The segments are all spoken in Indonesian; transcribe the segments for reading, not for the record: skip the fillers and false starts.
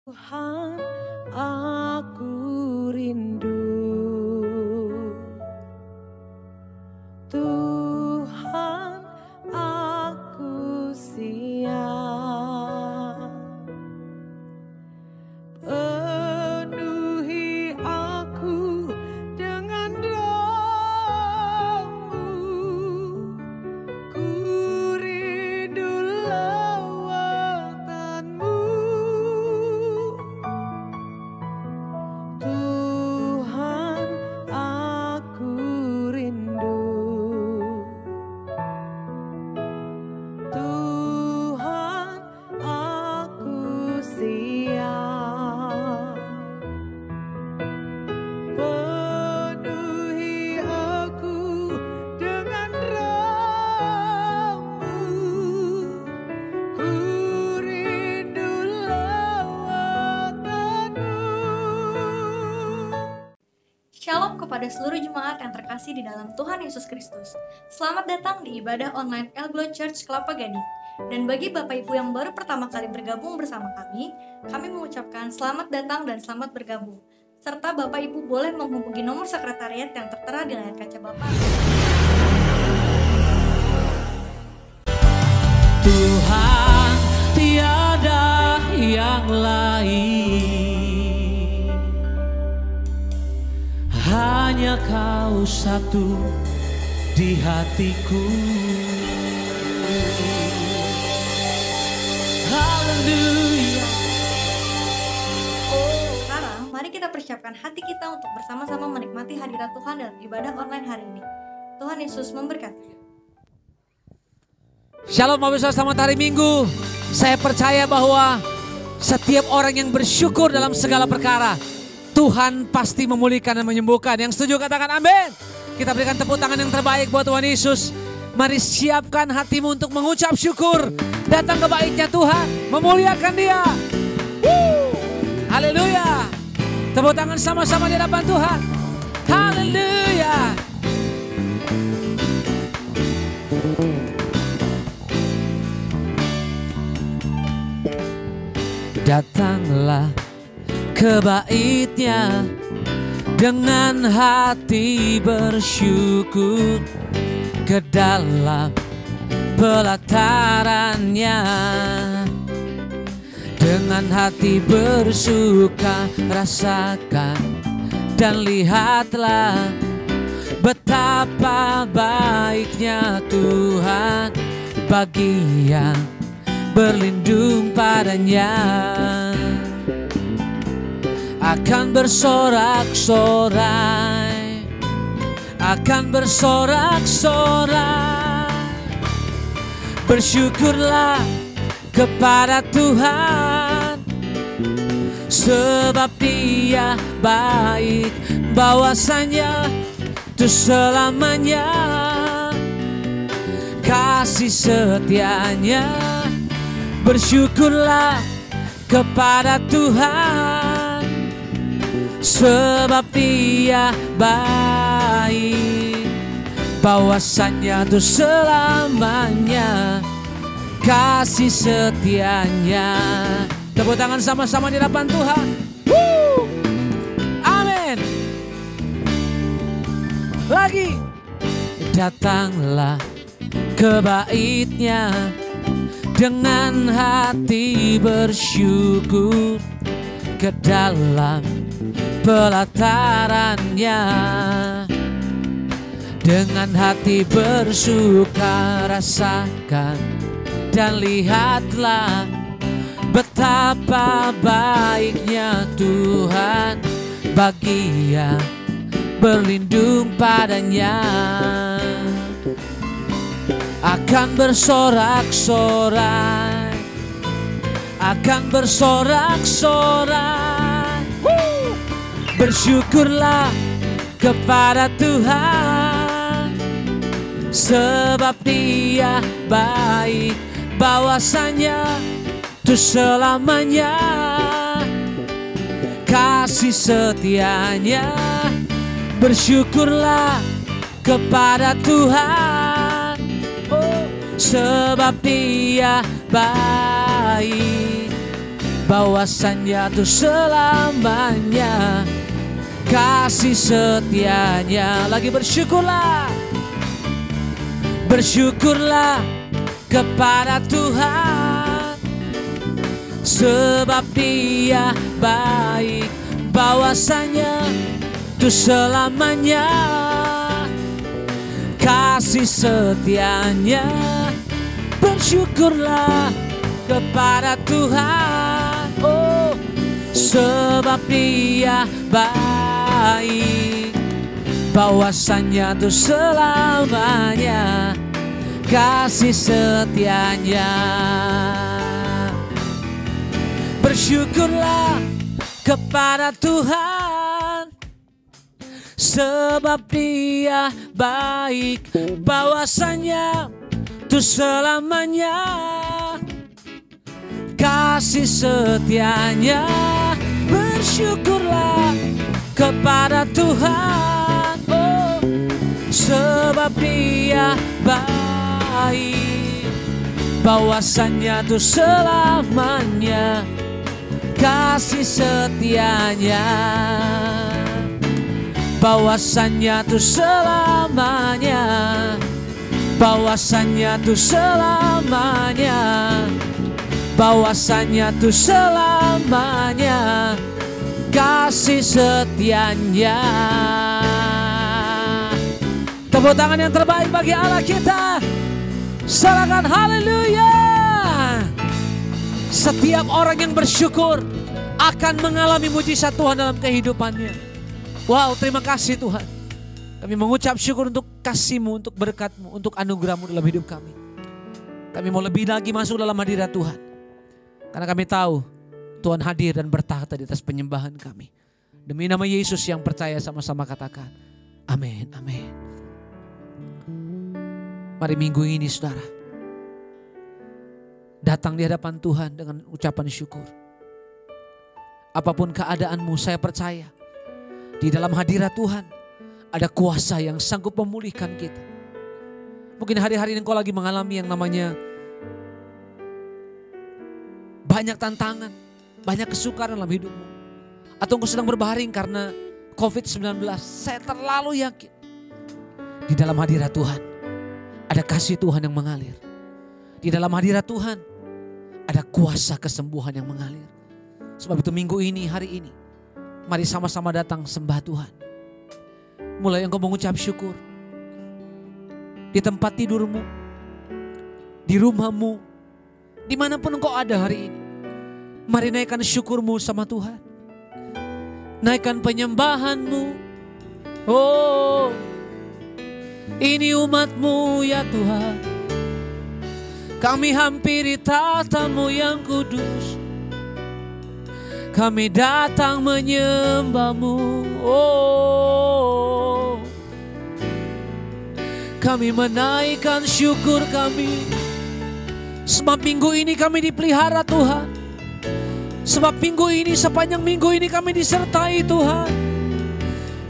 Tuhan, aku rindu. Tuhan, aku siap. Penuhi aku dengan roh-Mu. Ku rindu lawatan-Mu. Tuhan, aku rindu. Tuhan, aku siap. Penuhi aku dengan roh-Mu. Ku rindu lawatan-Mu. Shalom kepada seluruh jemaat yang terkasih di dalam Tuhan Yesus Kristus. Selamat datang di ibadah online El Glow Church Kelapa Gading. Dan bagi Bapak Ibu yang baru pertama kali bergabung bersama kami mengucapkan selamat datang dan selamat bergabung. Serta Bapak Ibu boleh menghubungi nomor sekretariat yang tertera di layar kaca Bapak. Tuhan, tiada yang lain, hanya Kau satu di hatiku. Haleluya. Sekarang, mari kita persiapkan hati kita untuk bersama-sama menikmati hadirat Tuhan dalam ibadah online hari ini. Tuhan Yesus memberkati. Shalom Bapak Ibu, selamat hari Minggu. Saya percaya bahwa setiap orang yang bersyukur dalam segala perkara, Tuhan pasti memulihkan dan menyembuhkan. Yang setuju katakan amin. Kita berikan tepuk tangan yang terbaik buat Tuhan Yesus. Mari siapkan hatimu untuk mengucap syukur. Datang ke baiknya Tuhan, memuliakan Dia. Haleluya. Tepuk tangan sama-sama di hadapan Tuhan. Haleluya. Datanglah ke baitnya dengan hati bersyukur, ke dalam pelatarannya dengan hati bersuka. Rasakan dan lihatlah betapa baiknya Tuhan bagi yang berlindung padanya. Akan bersorak-sorai, akan bersorak-sorai. Bersyukurlah kepada Tuhan, sebab Dia baik, bahwasanya itu selamanya. Kasih setianya. Bersyukurlah kepada Tuhan, sebab Dia baik, bahwasanya itu selamanya. Kasih setianya. Tepuk tangan sama-sama di hadapan Tuhan. Amin. Lagi. Datanglah ke baitnya dengan hati bersyukur, ke dalam pelatarannya dengan hati bersuka. Rasakan dan lihatlah betapa baiknya Tuhan bagi yang berlindung padanya. Akan bersorak-sorai, akan bersorak-sorai. Bersyukurlah kepada Tuhan, sebab Dia baik, bahwasanya itu selamanya. Kasih setianya. Bersyukurlah kepada Tuhan, sebab Dia baik, bahwasannya tuh selamanya kasih setianya. Lagi bersyukurlah, bersyukurlah kepada Tuhan, sebab Dia baik, bahwasanya tuh selamanya kasih setianya. Bersyukurlah kepada Tuhan, oh, sebab Dia baik, bahwasanya tuh selamanya kasih setianya. Bersyukurlah kepada Tuhan, sebab Dia baik, bahwasanya tuh selamanya kasih setianya. Bersyukurlah kepada Tuhan, oh, sebab Dia baik, bahwasanya tuh selamanya kasih setianya. Bahwasanya tuh selamanya, bahwasanya tuh selamanya, bahwasanya tuh selamanya kasih setianya. Tepuk tangan yang terbaik bagi Allah kita. Silakan, haleluya. Setiap orang yang bersyukur akan mengalami mujizat Tuhan dalam kehidupannya. Wow, terima kasih Tuhan. Kami mengucap syukur untuk kasih-Mu, untuk berkat-Mu, untuk anugerah-Mu dalam hidup kami. Kami mau lebih lagi masuk dalam hadirat Tuhan. Karena kami tahu Tuhan hadir dan bertahta di atas penyembahan kami. Demi nama Yesus yang percaya, sama-sama katakan amin, amin. Mari minggu ini saudara datang di hadapan Tuhan dengan ucapan syukur. Apapun keadaanmu, saya percaya di dalam hadirat Tuhan ada kuasa yang sanggup memulihkan kita. Mungkin hari-hari ini engkau lagi mengalami yang namanya banyak tantangan, banyak kesukaran dalam hidupmu. Atau engkau sedang berbaring karena COVID-19. Saya terlalu yakin di dalam hadirat Tuhan ada kasih Tuhan yang mengalir. Di dalam hadirat Tuhan ada kuasa kesembuhan yang mengalir. Sebab itu minggu ini, hari ini, mari sama-sama datang sembah Tuhan. Mulai engkau mengucap syukur di tempat tidurmu, di rumahmu, dimanapun engkau ada hari ini. Mari naikkan syukurmu sama Tuhan. Naikkan penyembahanmu. Oh, ini umatmu ya Tuhan. Kami hampiri tatamu yang kudus. Kami datang menyembahmu. Oh, kami menaikkan syukur kami. Sebab minggu ini kami dipelihara Tuhan. Sebab minggu ini, sepanjang minggu ini kami disertai Tuhan.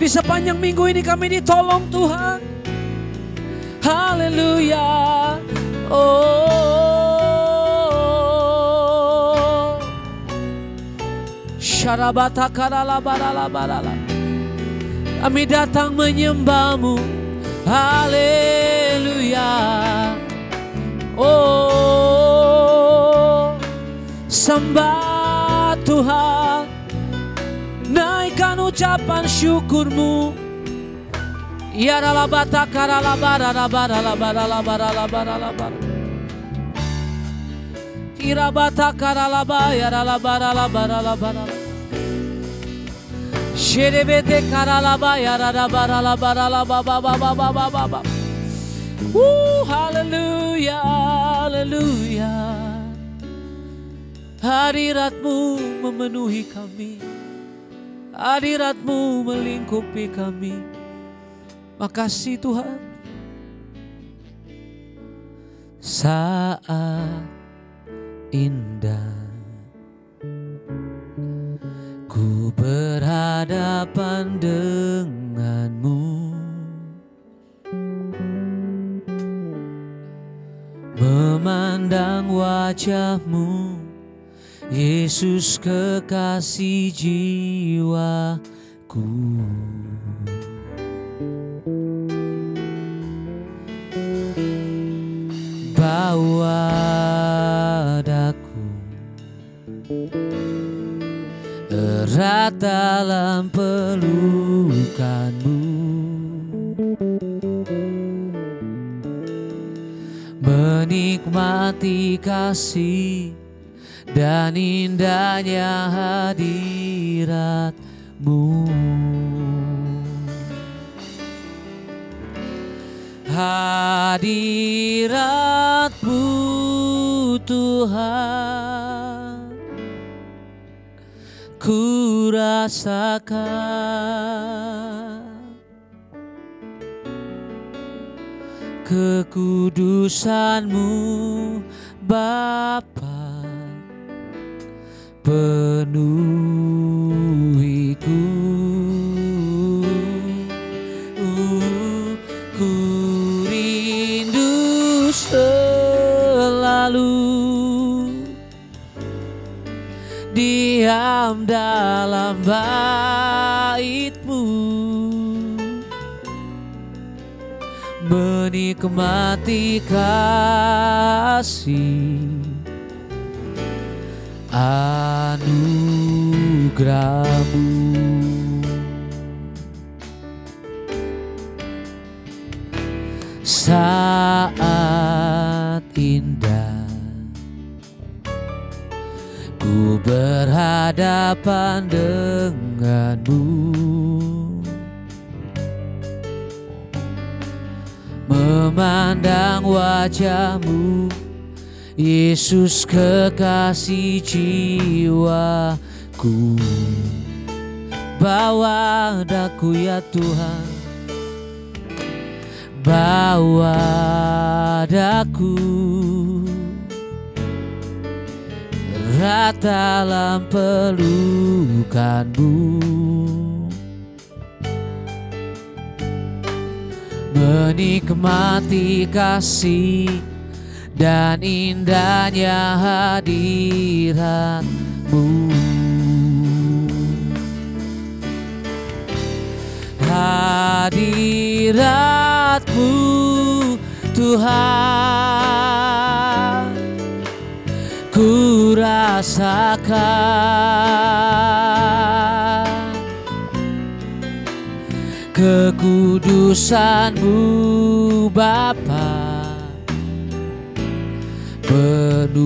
Di sepanjang minggu ini kami ditolong Tuhan. Haleluya. Oh, syarabata karala barala barala. Kami datang menyembahmu. Haleluya. Oh, sembah Tuhan. Naikkan ucapan syukurmu. Ya ralabata karala barala barala barala barala barala barala. Irabata karala barala barala barala barala. Sherebete karala barala barala barala baba baba baba baba. Haleluya, haleluya. Hadirat-Mu memenuhi kami. Hadirat-Mu melingkupi kami. Makasih Tuhan. Saat indah ku berhadapan denganmu, memandang wajahmu Yesus kekasih jiwaku. Bawa daku erat dalam pelukanmu, menikmati kasih dan indahnya hadirat-Mu. Hadirat-Mu Tuhan, ku rasakan kekudusan-Mu Bapa, penuhiku. Ku rindu selalu diam dalam bait-Mu, menikmati kasih anugerah-Mu. Saat indah ku berhadapan dengan-Mu, memandang wajah-Mu, Yesus kekasih jiwaku. Bawa daku ya Tuhan, bawa daku erat dalam pelukan-Mu, menikmati kasih dan indahnya hadirat-Mu. Hadirat-Mu Tuhan, ku rasakan kekudusan-Mu Bapa, penuhiku.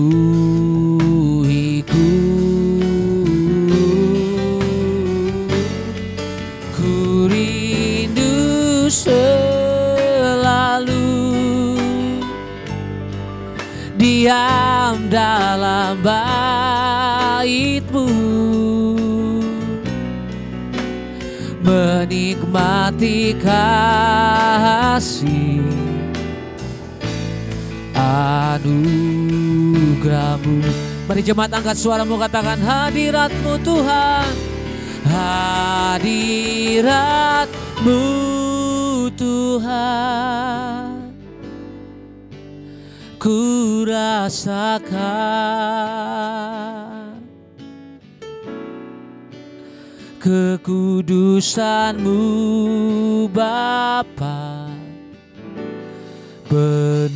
Ku rindu selalu diam dalam bait-Mu, menikmati kasih anugerah-Mu. Mari jemaat angkat suaramu, katakan hadirat-Mu Tuhan, hadirat-Mu Tuhan, ku rasakan kekudusan-Mu Bapa, penuhiku.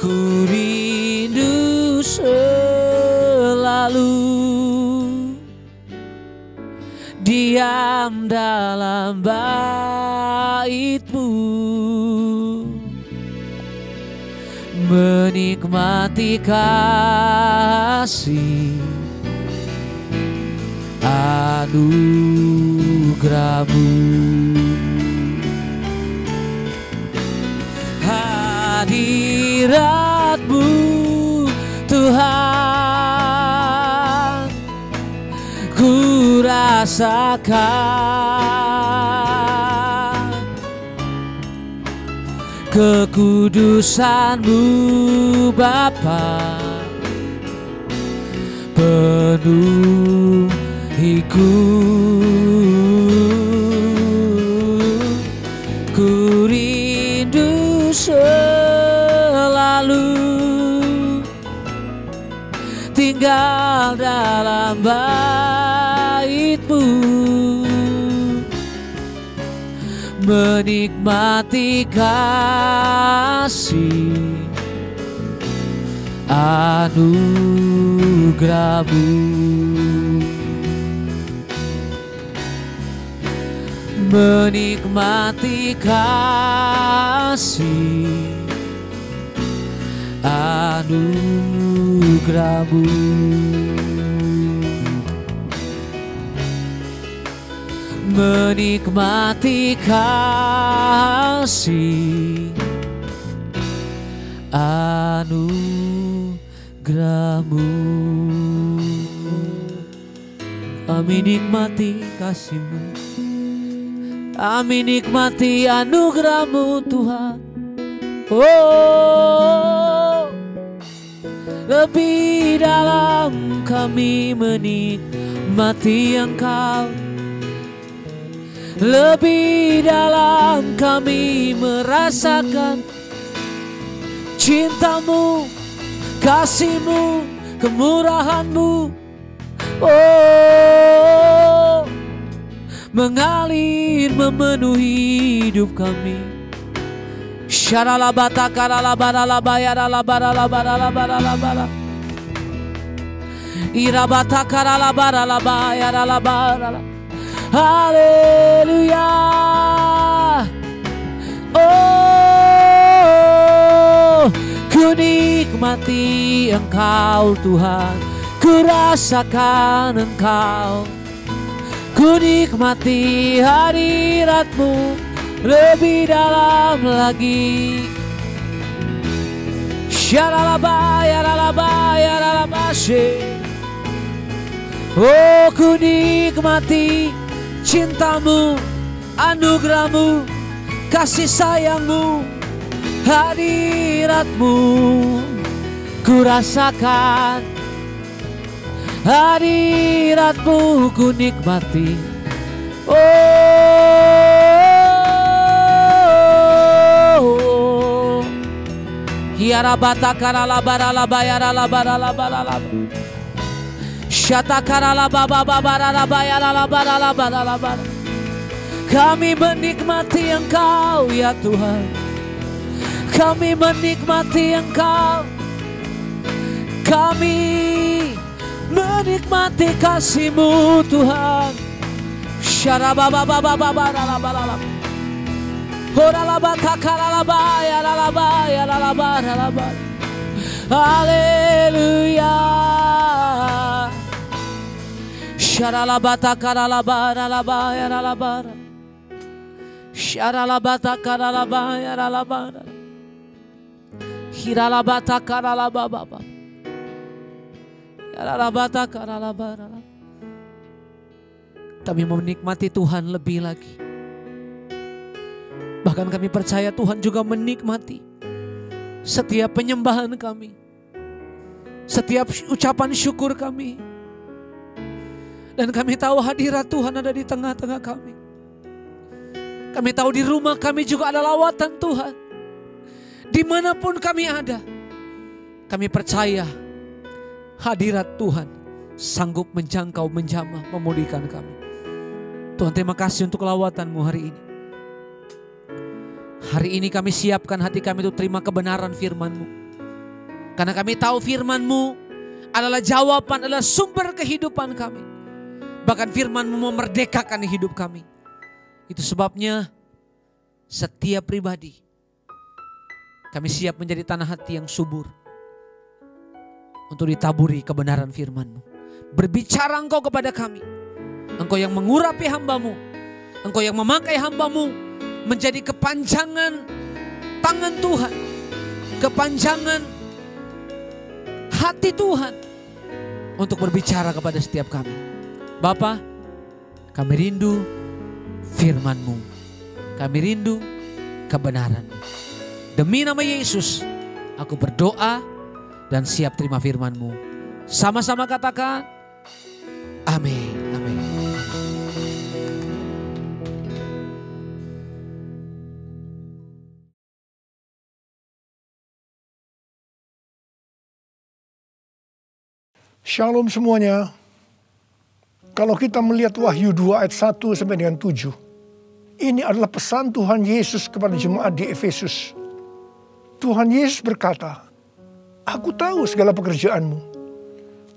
Ku rindu selalu diam dalam bait-Mu, menikmati kasih anugerah-Mu. Hadirat-Mu Tuhan, ku rasakan kekudusan-Mu Bapa, penuhiku. Ku rindu selalu tinggal dalam bait-Mu, menikmati kasih anugerah-Mu, menikmati kasih anugerah-Mu, menikmati kasih anugerah-Mu. Kami nikmati kasih-Mu, kami nikmati anugerah-Mu Tuhan. Oh, lebih dalam kami menikmati Engkau, lebih dalam kami merasakan cinta-Mu, kasih-Mu, kemurahan-Mu. Oh, mengalir memenuhi hidup kami. Syaralabata karalabara bayaralabara labara. Irabata karalabara bayaralabara. Haleluya. Oh, ku nikmati Engkau Tuhan, ku rasakan Engkau, ku nikmati hadirat-Mu lebih dalam lagi. Oh, ku nikmati cinta-Mu, anugerah-Mu, kasih sayang-Mu, hadirat-Mu, ku rasakan hadirat-Mu, ku nikmati. Oh, hiarabata karalabara labayara labara labara. Kami menikmati Engkau ya Tuhan, kami menikmati Engkau, kami menikmati kasih-Mu Tuhan. Haleluya. Syaralabata karalabara labaya labara. Syaralabata karalabaya labara. Hiralabata karalababa. Yaralabata karalabara. Kami menikmati Tuhan lebih lagi. Bahkan kami percaya Tuhan juga menikmati setiap penyembahan kami, setiap ucapan syukur kami. Dan kami tahu hadirat Tuhan ada di tengah-tengah kami. Kami tahu di rumah kami juga ada lawatan Tuhan. Dimanapun kami ada, kami percaya hadirat Tuhan sanggup menjangkau, menjamah, memulihkan kami. Tuhan, terima kasih untuk lawatan-Mu hari ini. Hari ini kami siapkan hati kami untuk terima kebenaran firman-Mu. Karena kami tahu firman-Mu adalah jawaban, adalah sumber kehidupan kami. Bahkan firman-Mu memerdekakan hidup kami. Itu sebabnya setiap pribadi kami siap menjadi tanah hati yang subur untuk ditaburi kebenaran firman-Mu. Berbicara Engkau kepada kami. Engkau yang mengurapi hamba-Mu, Engkau yang memakai hamba-Mu menjadi kepanjangan tangan Tuhan, kepanjangan hati Tuhan untuk berbicara kepada setiap kami. Bapa, kami rindu firman-Mu, kami rindu kebenaran-Mu. Demi nama Yesus, aku berdoa dan siap terima firman-Mu. Sama-sama katakan, amin. Shalom semuanya. Kalau kita melihat Wahyu 2 ayat 1 sampai dengan 7. Ini adalah pesan Tuhan Yesus kepada jemaat di Efesus. Tuhan Yesus berkata, aku tahu segala pekerjaanmu.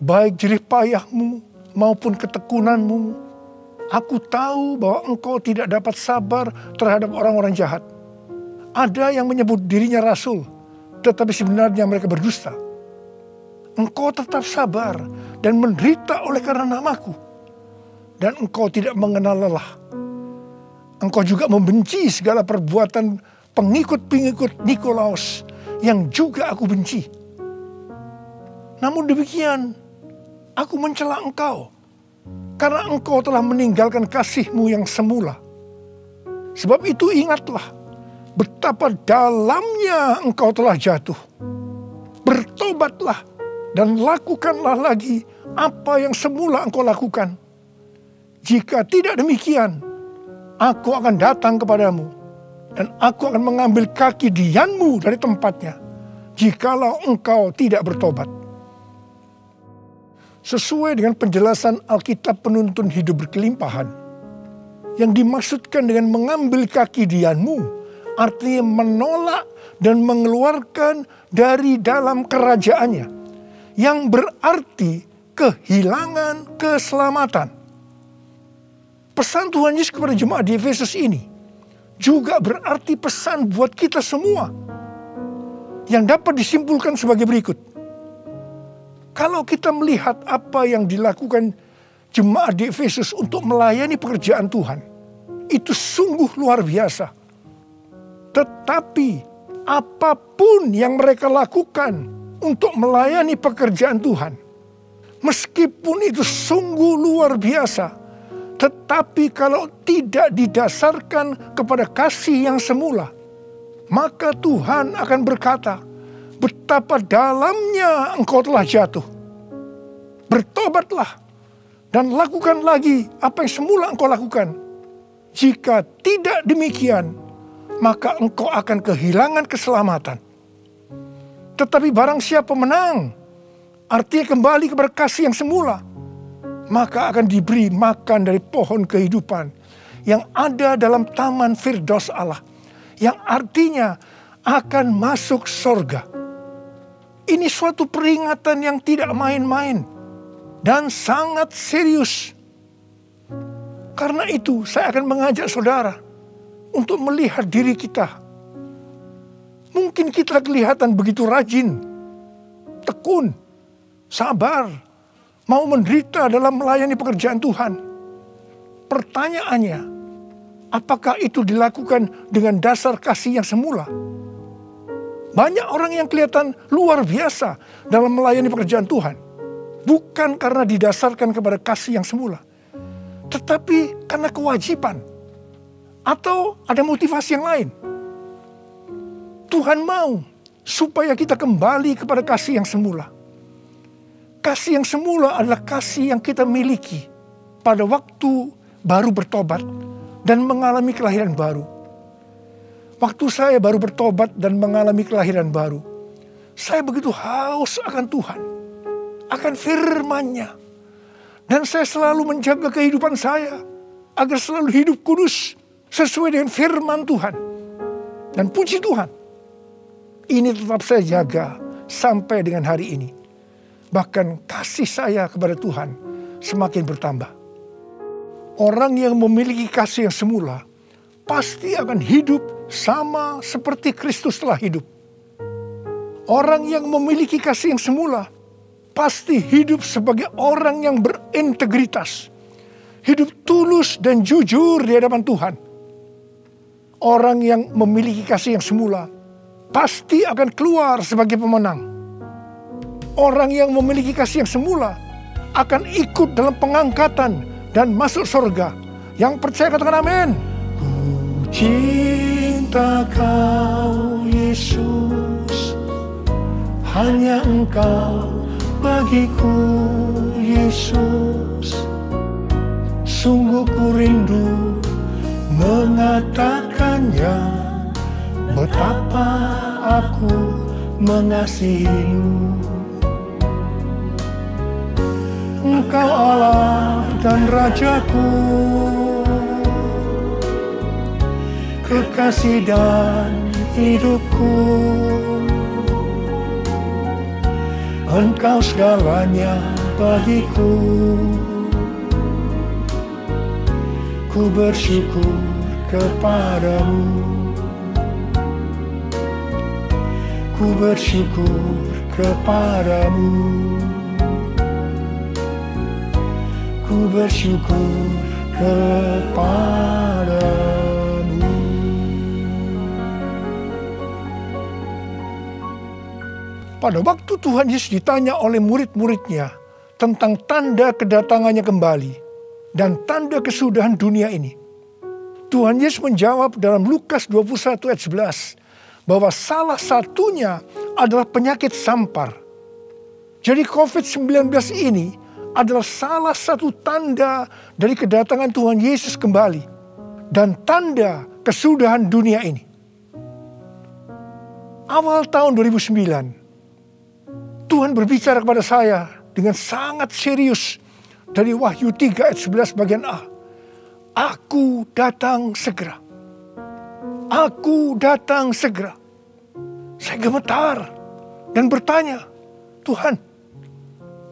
Baik jerih payahmu maupun ketekunanmu. Aku tahu bahwa engkau tidak dapat sabar terhadap orang-orang jahat. Ada yang menyebut dirinya rasul, tetapi sebenarnya mereka berdusta. Engkau tetap sabar dan menderita oleh karena namaku. Dan engkau tidak mengenal lelah. Engkau juga membenci segala perbuatan pengikut-pengikut Nikolaus yang juga aku benci. Namun demikian, aku mencela engkau karena engkau telah meninggalkan kasihmu yang semula. Sebab itu ingatlah betapa dalamnya engkau telah jatuh. Bertobatlah dan lakukanlah lagi apa yang semula engkau lakukan. Jika tidak demikian, aku akan datang kepadamu dan aku akan mengambil kaki dianmu dari tempatnya, jikalau engkau tidak bertobat. Sesuai dengan penjelasan Alkitab penuntun hidup berkelimpahan, yang dimaksudkan dengan mengambil kaki dianmu, artinya menolak dan mengeluarkan dari dalam kerajaannya, yang berarti kehilangan keselamatan. Pesan Tuhan Yesus kepada jemaat di Efesus ini juga berarti pesan buat kita semua, yang dapat disimpulkan sebagai berikut. Kalau kita melihat apa yang dilakukan jemaat di Efesus untuk melayani pekerjaan Tuhan, itu sungguh luar biasa. Tetapi apapun yang mereka lakukan untuk melayani pekerjaan Tuhan, meskipun itu sungguh luar biasa, tetapi kalau tidak didasarkan kepada kasih yang semula, maka Tuhan akan berkata, betapa dalamnya engkau telah jatuh. Bertobatlah dan lakukan lagi apa yang semula engkau lakukan. Jika tidak demikian, maka engkau akan kehilangan keselamatan. Tetapi barang siapa menang, artinya kembali kepada kasih yang semula, maka akan diberi makan dari pohon kehidupan yang ada dalam taman Firdaus Allah, yang artinya akan masuk sorga. Ini suatu peringatan yang tidak main-main dan sangat serius. Karena itu saya akan mengajak saudara untuk melihat diri kita. Mungkin kita kelihatan begitu rajin, tekun, sabar, mau menderita dalam melayani pekerjaan Tuhan. Pertanyaannya, apakah itu dilakukan dengan dasar kasih yang semula? Banyak orang yang kelihatan luar biasa dalam melayani pekerjaan Tuhan, bukan karena didasarkan kepada kasih yang semula, tetapi karena kewajiban atau ada motivasi yang lain. Tuhan mau supaya kita kembali kepada kasih yang semula. Kasih yang semula adalah kasih yang kita miliki pada waktu baru bertobat dan mengalami kelahiran baru. Waktu saya baru bertobat dan mengalami kelahiran baru, saya begitu haus akan Tuhan, akan firman-Nya. Dan saya selalu menjaga kehidupan saya agar selalu hidup kudus sesuai dengan firman Tuhan. Dan puji Tuhan, ini tetap saya jaga sampai dengan hari ini. Bahkan kasih saya kepada Tuhan semakin bertambah. Orang yang memiliki kasih yang semula pasti akan hidup sama seperti Kristus telah hidup. Orang yang memiliki kasih yang semula pasti hidup sebagai orang yang berintegritas, hidup tulus dan jujur di hadapan Tuhan. Orang yang memiliki kasih yang semula pasti akan keluar sebagai pemenang. Orang yang memiliki kasih yang semula akan ikut dalam pengangkatan dan masuk surga. Yang percaya katakan amin. Ku cinta Kau Yesus, hanya Engkau bagiku Yesus. Sungguh ku rindu mengatakannya, betapa aku mengasihimu. Engkau Allah dan Rajaku, kekasih dan hidupku. Engkau segalanya bagiku. Ku bersyukur kepadamu. Ku bersyukur kepadamu. Ku bersyukur kepadamu. Pada waktu Tuhan Yesus ditanya oleh murid-muridnya tentang tanda kedatangannya kembali dan tanda kesudahan dunia ini, Tuhan Yesus menjawab dalam Lukas 21 ayat 11 bahwa salah satunya adalah penyakit sampar. Jadi COVID-19 ini adalah salah satu tanda dari kedatangan Tuhan Yesus kembali dan tanda kesudahan dunia ini. Awal tahun 2009, Tuhan berbicara kepada saya dengan sangat serius dari Wahyu 3 ayat 11 bagian A. Aku datang segera. Aku datang segera. Saya gemetar dan bertanya, Tuhan,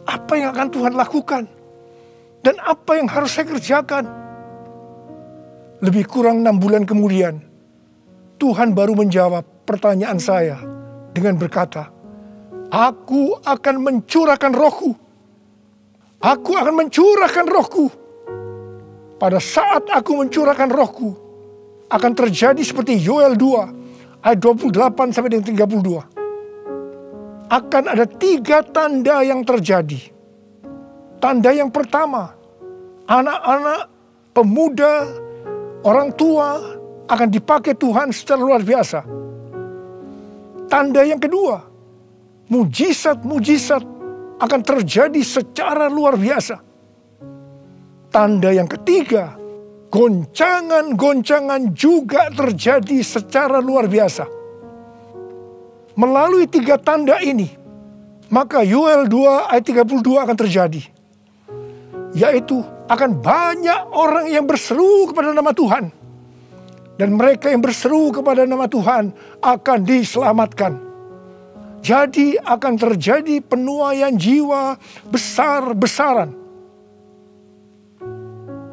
apa yang akan Tuhan lakukan? Dan apa yang harus saya kerjakan? Lebih kurang 6 bulan kemudian, Tuhan baru menjawab pertanyaan saya dengan berkata, Aku akan mencurahkan rohku. Aku akan mencurahkan rohku. Pada saat aku mencurahkan rohku, akan terjadi seperti Yoel 2 ayat 28 sampai dengan 32. Akan ada 3 tanda yang terjadi. Tanda yang pertama, anak-anak, pemuda, orang tua akan dipakai Tuhan secara luar biasa. Tanda yang kedua, mujizat-mujizat akan terjadi secara luar biasa. Tanda yang ketiga, goncangan-goncangan juga terjadi secara luar biasa. Melalui 3 tanda ini, maka Yoel 2 ayat 32 akan terjadi. Yaitu akan banyak orang yang berseru kepada nama Tuhan. Dan mereka yang berseru kepada nama Tuhan akan diselamatkan. Jadi akan terjadi penuaian jiwa besar-besaran.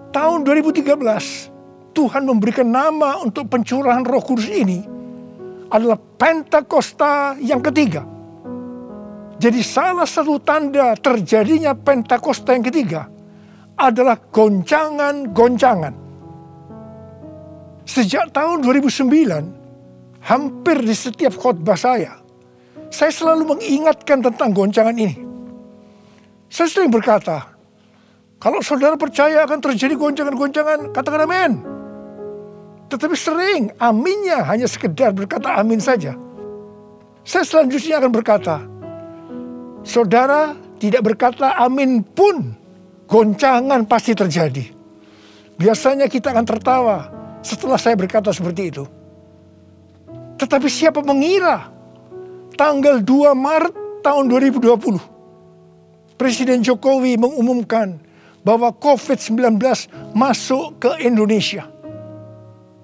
Tahun 2013, Tuhan memberikan nama untuk pencurahan Roh Kudus ini adalah Pentakosta yang ketiga. Jadi salah satu tanda terjadinya Pentakosta yang ketiga adalah goncangan-goncangan. Sejak tahun 2009, hampir di setiap khotbah saya selalu mengingatkan tentang goncangan ini. Saya sering berkata, kalau saudara percaya akan terjadi goncangan-goncangan, katakan amin. Tetapi sering aminnya hanya sekedar berkata amin saja. Saya selanjutnya akan berkata, saudara tidak berkata amin pun, goncangan pasti terjadi. Biasanya kita akan tertawa setelah saya berkata seperti itu. Tetapi siapa mengira tanggal 2 Maret tahun 2020, Presiden Jokowi mengumumkan bahwa COVID-19 masuk ke Indonesia.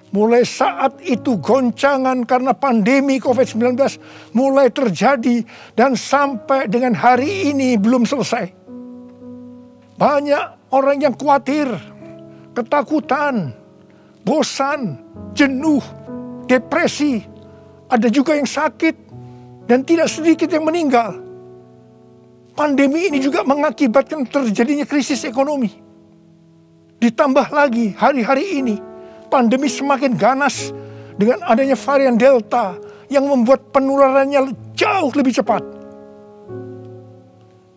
Mulai saat itu goncangan karena pandemi COVID-19 mulai terjadi dan sampai dengan hari ini belum selesai. Banyak orang yang khawatir, ketakutan, bosan, jenuh, depresi. Ada juga yang sakit dan tidak sedikit yang meninggal. Pandemi ini juga mengakibatkan terjadinya krisis ekonomi. Ditambah lagi hari-hari ini pandemi semakin ganas dengan adanya varian Delta yang membuat penularannya jauh lebih cepat.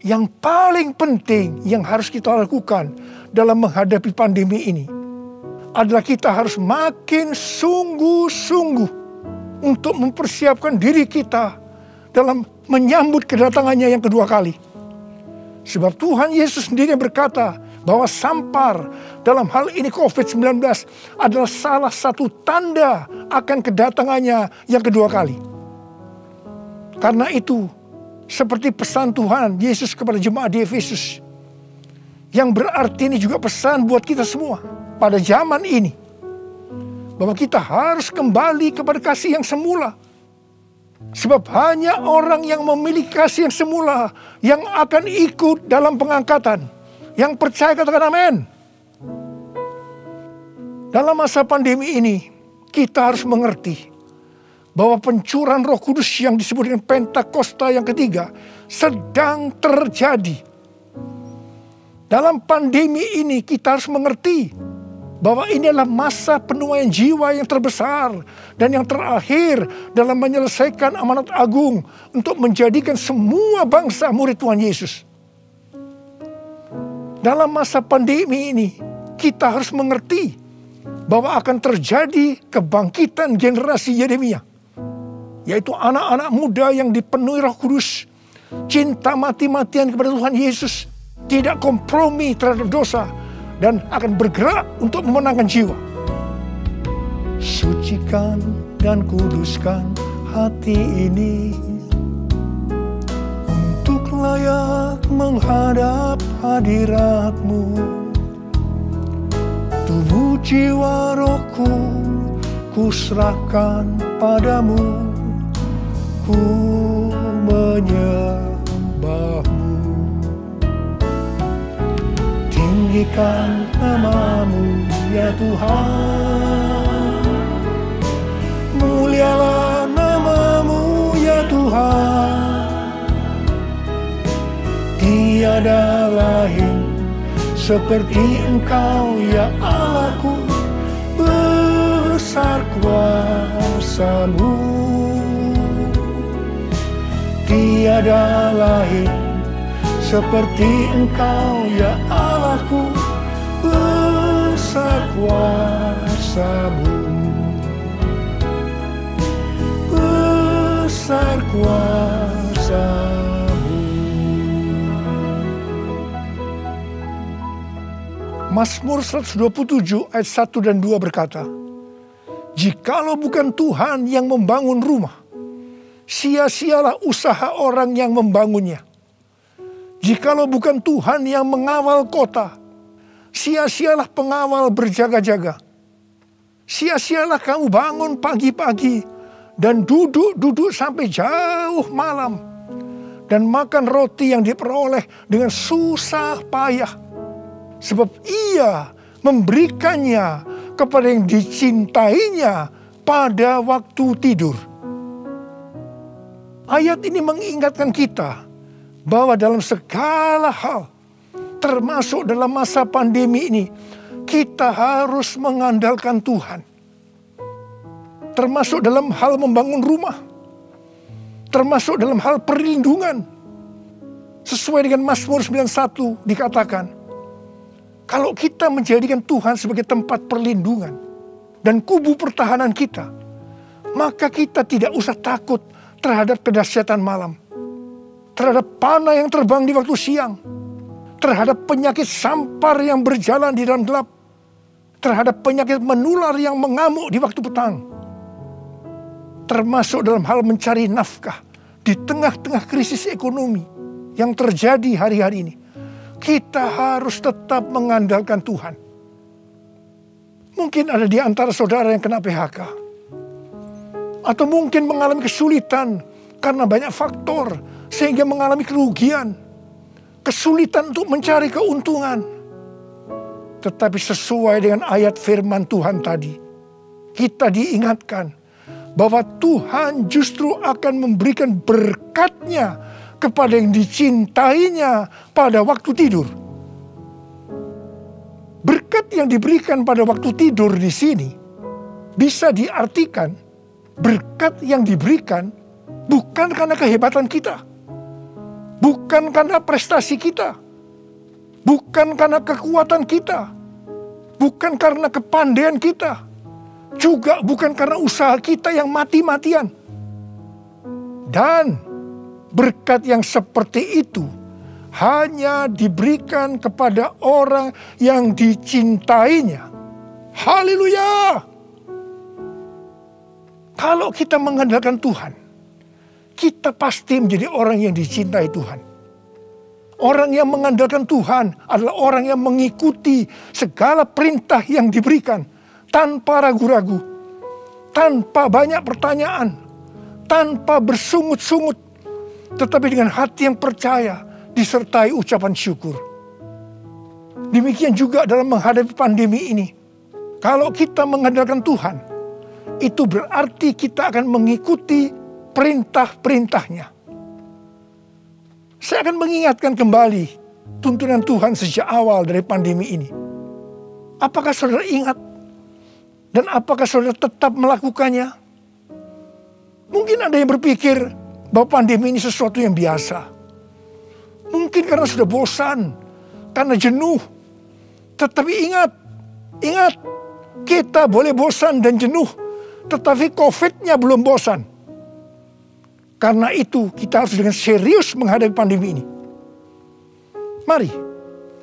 Yang paling penting yang harus kita lakukan dalam menghadapi pandemi ini adalah kita harus makin sungguh-sungguh untuk mempersiapkan diri kita dalam menyambut kedatangannya yang kedua kali. Sebab Tuhan Yesus sendiri berkata bahwa sampar dalam hal ini COVID-19 adalah salah satu tanda akan kedatangannya yang kedua kali. Karena itu, seperti pesan Tuhan Yesus kepada jemaat di Efesus, Yang berarti ini juga pesan buat kita semua pada zaman ini. Bahwa kita harus kembali kepada kasih yang semula. Sebab hanya orang yang memiliki kasih yang semula yang akan ikut dalam pengangkatan. Yang percaya katakan amin. Dalam masa pandemi ini kita harus mengerti bahwa pencurahan Roh Kudus yang disebut dengan Pentakosta yang ketiga sedang terjadi. Dalam pandemi ini kita harus mengerti bahwa ini adalah masa penuaian jiwa yang terbesar dan yang terakhir dalam menyelesaikan amanat agung untuk menjadikan semua bangsa murid Tuhan Yesus. Dalam masa pandemi ini kita harus mengerti bahwa akan terjadi kebangkitan generasi Yeremia, yaitu anak-anak muda yang dipenuhi Roh Kudus, cinta mati-matian kepada Tuhan Yesus, tidak kompromi terhadap dosa, dan akan bergerak untuk memenangkan jiwa. Sucikan dan kuduskan hati ini untuk layak menghadap hadirat-Mu. Tubuh jiwa rohku kuserahkan padamu, ku menyembah-Mu. Tinggikan nama-Mu ya Tuhan, mulialah nama-Mu ya Tuhan. Tiada lain seperti Engkau ya Allahku, besar kuasa-Mu. Tiada lain seperti Engkau ya Allahku, besar kuasa-Mu, besar kuasa-Mu. Mazmur 127 ayat 1 dan 2 berkata, jikalau bukan Tuhan yang membangun rumah, sia-sialah usaha orang yang membangunnya. Jikalau bukan Tuhan yang mengawal kota, sia-sialah pengawal berjaga-jaga. Sia-sialah kamu bangun pagi-pagi dan duduk-duduk sampai jauh malam, dan makan roti yang diperoleh dengan susah payah. Sebab Ia memberikannya kepada yang dicintainya pada waktu tidur. Ayat ini mengingatkan kita bahwa dalam segala hal, termasuk dalam masa pandemi ini, kita harus mengandalkan Tuhan. Termasuk dalam hal membangun rumah, termasuk dalam hal perlindungan. Sesuai dengan Mazmur 91 dikatakan, kalau kita menjadikan Tuhan sebagai tempat perlindungan dan kubu pertahanan kita, maka kita tidak usah takut terhadap kedahsyatan malam, terhadap panah yang terbang di waktu siang, terhadap penyakit sampar yang berjalan di dalam gelap, terhadap penyakit menular yang mengamuk di waktu petang, termasuk dalam hal mencari nafkah di tengah-tengah krisis ekonomi yang terjadi hari-hari ini. Kita harus tetap mengandalkan Tuhan. Mungkin ada di antara saudara yang kena PHK, atau mungkin mengalami kesulitan karena banyak faktor sehingga mengalami kerugian, kesulitan untuk mencari keuntungan. Tetapi sesuai dengan ayat firman Tuhan tadi, kita diingatkan bahwa Tuhan justru akan memberikan berkat-Nya kepada yang dicintainya pada waktu tidur. Berkat yang diberikan pada waktu tidur di sini bisa diartikan berkat yang diberikan bukan karena kehebatan kita, bukan karena prestasi kita, bukan karena kekuatan kita, bukan karena kepandaian kita, juga bukan karena usaha kita yang mati-matian. Dan berkat yang seperti itu hanya diberikan kepada orang yang dicintainya. Haleluya! Kalau kita mengandalkan Tuhan, kita pasti menjadi orang yang dicintai Tuhan. Orang yang mengandalkan Tuhan adalah orang yang mengikuti segala perintah yang diberikan tanpa ragu-ragu, tanpa banyak pertanyaan, tanpa bersungut-sungut, tetapi dengan hati yang percaya disertai ucapan syukur. Demikian juga dalam menghadapi pandemi ini. Kalau kita mengandalkan Tuhan, itu berarti kita akan mengikuti perintah-perintahnya. Saya akan mengingatkan kembali tuntunan Tuhan sejak awal dari pandemi ini. Apakah saudara ingat? Dan apakah saudara tetap melakukannya? Mungkin ada yang berpikir bahwa pandemi ini sesuatu yang biasa. Mungkin karena sudah bosan, karena jenuh. Tetapi ingat, kita boleh bosan dan jenuh, tetapi COVID-nya belum bosan. Karena itu kita harus dengan serius menghadapi pandemi ini. Mari,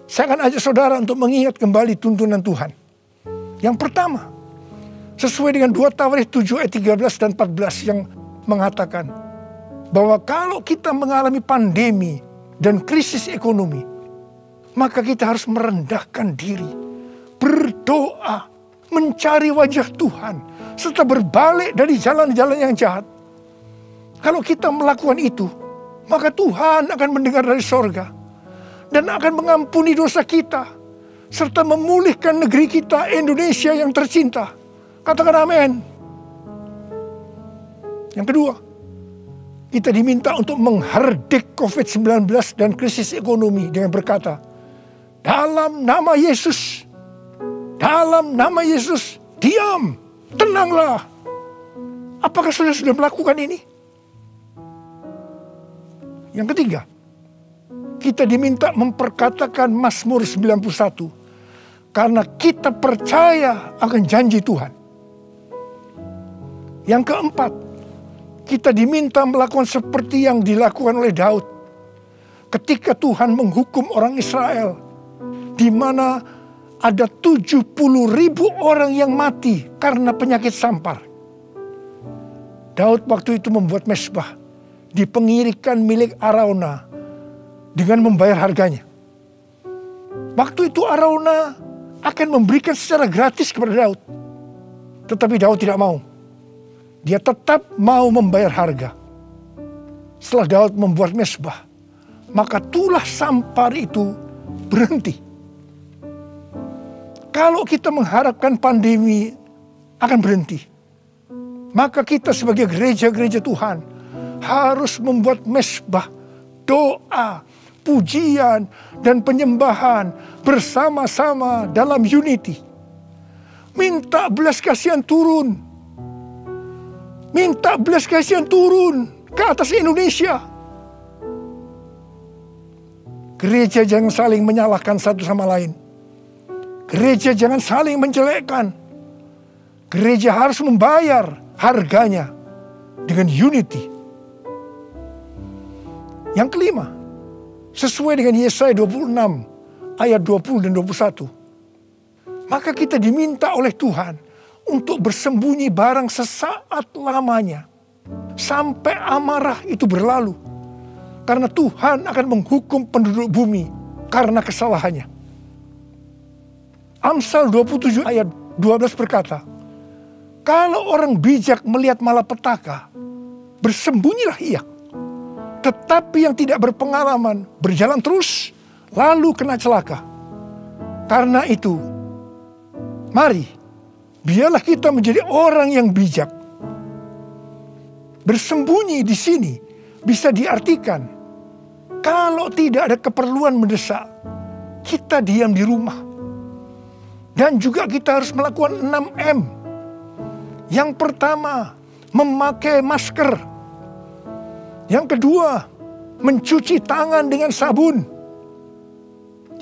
saya akan ajak saudara untuk mengingat kembali tuntunan Tuhan. Yang pertama, sesuai dengan 2 Tawarikh 7 ayat 13 dan 14 yang mengatakan bahwa kalau kita mengalami pandemi dan krisis ekonomi, maka kita harus merendahkan diri, berdoa, mencari wajah Tuhan, serta berbalik dari jalan-jalan yang jahat. Kalau kita melakukan itu, maka Tuhan akan mendengar dari sorga dan akan mengampuni dosa kita, serta memulihkan negeri kita Indonesia yang tercinta. Katakan amin. Yang kedua, kita diminta untuk menghardik COVID-19 dan krisis ekonomi dengan berkata, dalam nama Yesus, diam, tenanglah. Apakah saudara sudah melakukan ini? Yang ketiga, kita diminta memperkatakan Mazmur 91 karena kita percaya akan janji Tuhan. Yang keempat, kita diminta melakukan seperti yang dilakukan oleh Daud ketika Tuhan menghukum orang Israel, di mana ada 70.000 orang yang mati karena penyakit sampar. Daud waktu itu membuat mezbah di pengirikan milik Arauna dengan membayar harganya. Waktu itu Arauna akan memberikan secara gratis kepada Daud. Tetapi Daud tidak mau. Dia tetap mau membayar harga. Setelah Daud membuat mezbah, maka tulah sampar itu berhenti. Kalau kita mengharapkan pandemi akan berhenti, maka kita sebagai gereja-gereja Tuhan harus membuat mezbah, doa, pujian, dan penyembahan bersama-sama dalam unity. Minta belas kasihan turun. Minta belas kasihan turun ke atas Indonesia. Gereja jangan saling menyalahkan satu sama lain. Gereja jangan saling menjelekkan. Gereja harus membayar harganya dengan unity. Yang kelima, sesuai dengan Yesaya 26 ayat 20 dan 21. Maka kita diminta oleh Tuhan untuk bersembunyi barang sesaat lamanya sampai amarah itu berlalu. Karena Tuhan akan menghukum penduduk bumi karena kesalahannya. Amsal 27 ayat 12 berkata, kalau orang bijak melihat malapetaka, bersembunyilah ia. Tetapi yang tidak berpengalaman berjalan terus, lalu kena celaka. Karena itu, mari, biarlah kita menjadi orang yang bijak. Bersembunyi di sini bisa diartikan, kalau tidak ada keperluan mendesak, kita diam di rumah. Dan juga kita harus melakukan 6M. Yang pertama, memakai masker. Yang kedua, mencuci tangan dengan sabun.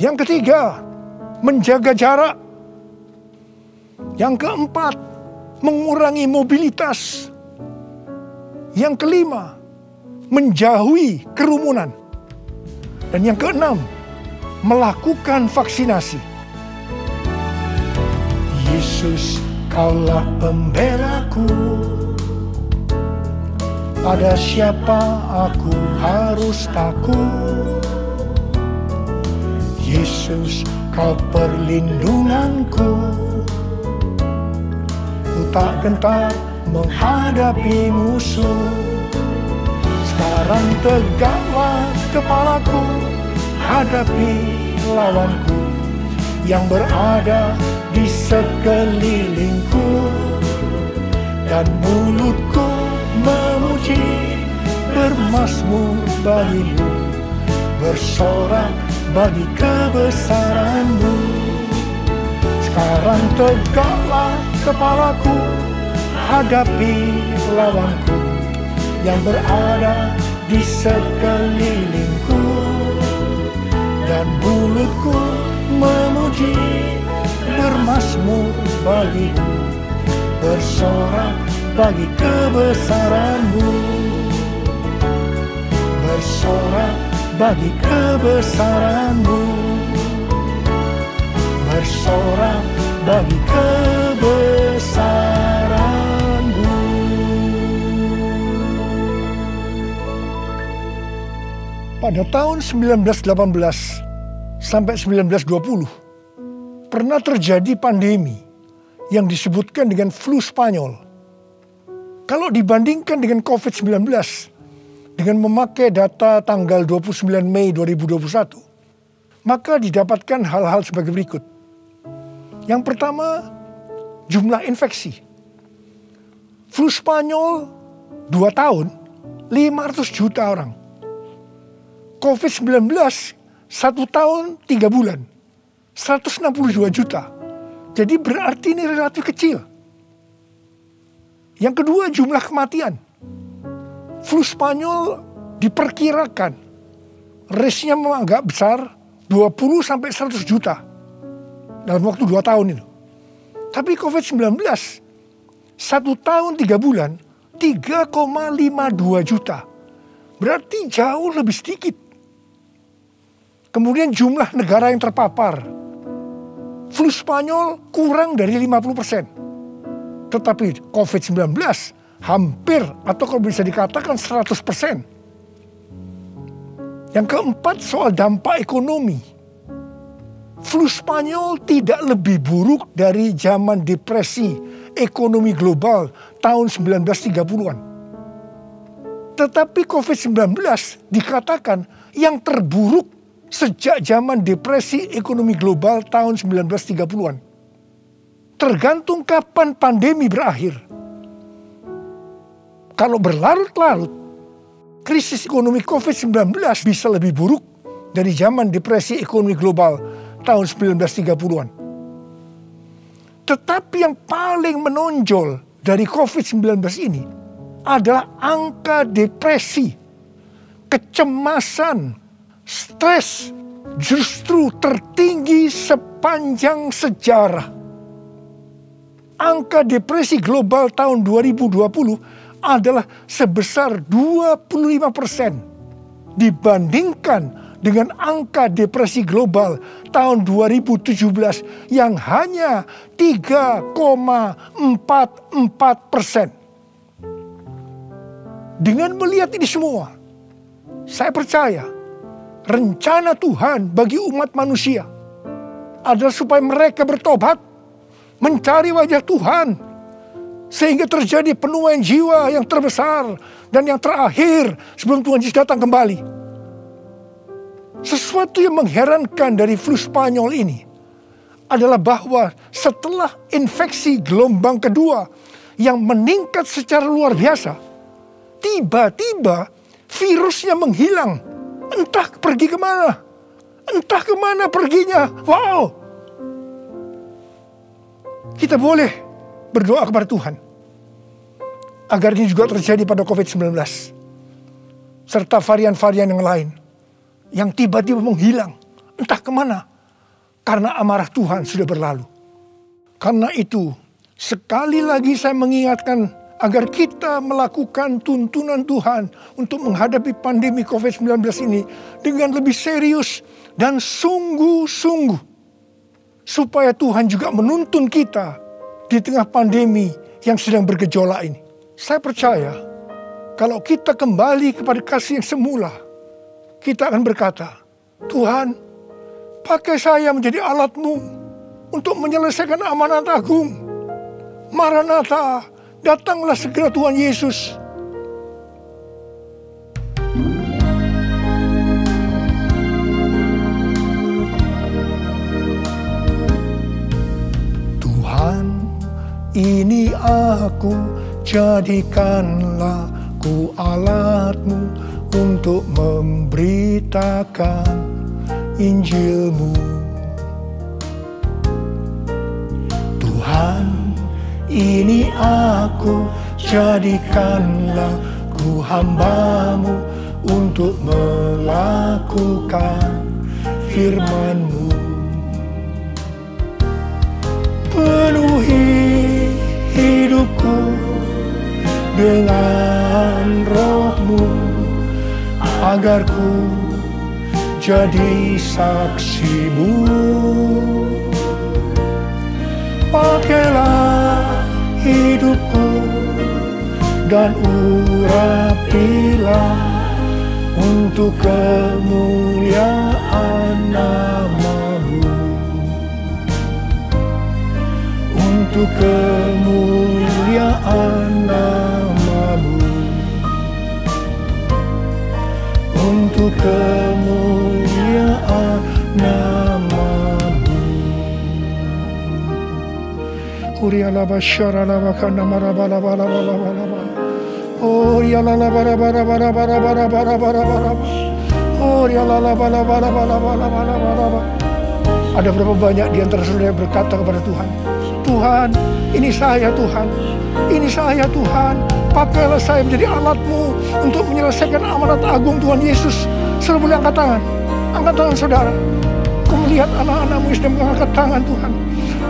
Yang ketiga, menjaga jarak. Yang keempat, mengurangi mobilitas. Yang kelima, menjauhi kerumunan. Dan yang keenam, melakukan vaksinasi. Yesus, Kaulah pembelaku. Pada siapa aku harus takut? Yesus, kau perlindunganku. Ku tak gentar menghadapi musuh. Sekarang tegaklah kepalaku, hadapi lawanku yang berada di sekelilingku. Dan mulutku memuji, bermazmur bagimu, bersorak bagi kebesaran-Mu. Sekarang tegaklah kepalaku, hadapi lawanku yang berada di sekelilingku. Dan mulutku memuji, bermazmur bagimu, bersorak bagi kebesaran-Mu. Bersorak bagi kebesaran-Mu, bersorak bagi kebesaran-Mu. Pada tahun 1918 sampai 1920 pernah terjadi pandemi yang disebutkan dengan flu Spanyol. Kalau dibandingkan dengan COVID-19 dengan memakai data tanggal 29 Mei 2021, maka didapatkan hal-hal sebagai berikut. Yang pertama, jumlah infeksi. Flu Spanyol 2 tahun, 500 juta orang. COVID-19 1 tahun 3 bulan, 162 juta. Jadi berarti ini relatif kecil. Yang kedua, jumlah kematian. Flu Spanyol diperkirakan risknya memang agak besar, 20 sampai 100 juta dalam waktu 2 tahun itu. Tapi COVID-19 1 tahun 3 bulan 3,52 juta. Berarti jauh lebih sedikit. Kemudian jumlah negara yang terpapar. Flu Spanyol kurang dari 50%. Tetapi COVID-19 hampir atau kalau bisa dikatakan 100%. Yang keempat, soal dampak ekonomi. Flu Spanyol tidak lebih buruk dari zaman depresi ekonomi global tahun 1930-an. Tetapi COVID-19 dikatakan yang terburuk sejak zaman depresi ekonomi global tahun 1930-an. Tergantung kapan pandemi berakhir. Kalau berlarut-larut, krisis ekonomi COVID-19 bisa lebih buruk dari zaman depresi ekonomi global tahun 1930-an. Tetapi yang paling menonjol dari COVID-19 ini adalah angka depresi, kecemasan, stres justru tertinggi sepanjang sejarah. Angka depresi global tahun 2020 adalah sebesar 25% dibandingkan dengan angka depresi global tahun 2017 yang hanya 3,44%. Dengan melihat ini semua, saya percaya rencana Tuhan bagi umat manusia adalah supaya mereka bertobat, mencari wajah Tuhan, sehingga terjadi penuaian jiwa yang terbesar dan yang terakhir sebelum Tuhan Yesus datang kembali. Sesuatu yang mengherankan dari flu Spanyol ini adalah bahwa setelah infeksi gelombang kedua yang meningkat secara luar biasa, tiba-tiba virusnya menghilang. Entah pergi kemana. Entah kemana perginya. Wow. Kita boleh berdoa kepada Tuhan agar ini juga terjadi pada COVID-19 serta varian-varian yang lain yang tiba-tiba menghilang entah kemana karena amarah Tuhan sudah berlalu. Karena itu sekali lagi saya mengingatkan agar kita melakukan tuntunan Tuhan untuk menghadapi pandemi COVID-19 ini dengan lebih serius dan sungguh-sungguh, supaya Tuhan juga menuntun kita di tengah pandemi yang sedang bergejolak ini. Saya percaya kalau kita kembali kepada kasih yang semula, kita akan berkata, Tuhan, Pakai saya menjadi alat-Mu untuk menyelesaikan amanat agung. Maranatha, datanglah segera Tuhan Yesus. Tuhan, ini aku, jadikanlah ku alat-Mu untuk memberitakan Injil-Mu. Tuhan, ini aku, jadikanlah ku hamba-Mu untuk melakukan firman-Mu. Penuhi hidupku dengan Roh-Mu, agar ku jadi saksi-Mu. Pakailah hidupku dan urapilah untuk kemuliaan nama-Mu. Untuk kemuliaan nama-Mu. Untuk kemuliaan nama-Mu. Urialaba syaralaba kana marabala bala bala bala. Oh ya la la bara bara bara bara bara bara bara bara. Oh ya la la bala bala bala bala bala bala. Ada berapa banyak di antara saudara yang berkata kepada Tuhan, Tuhan, ini saya Tuhan, ini saya Tuhan, pakailah saya menjadi alat-Mu untuk menyelesaikan amanat agung Tuhan Yesus. Saudara boleh angkat tangan saudara. Kau melihat anak-anak-Mu yang sedang mengangkat tangan Tuhan.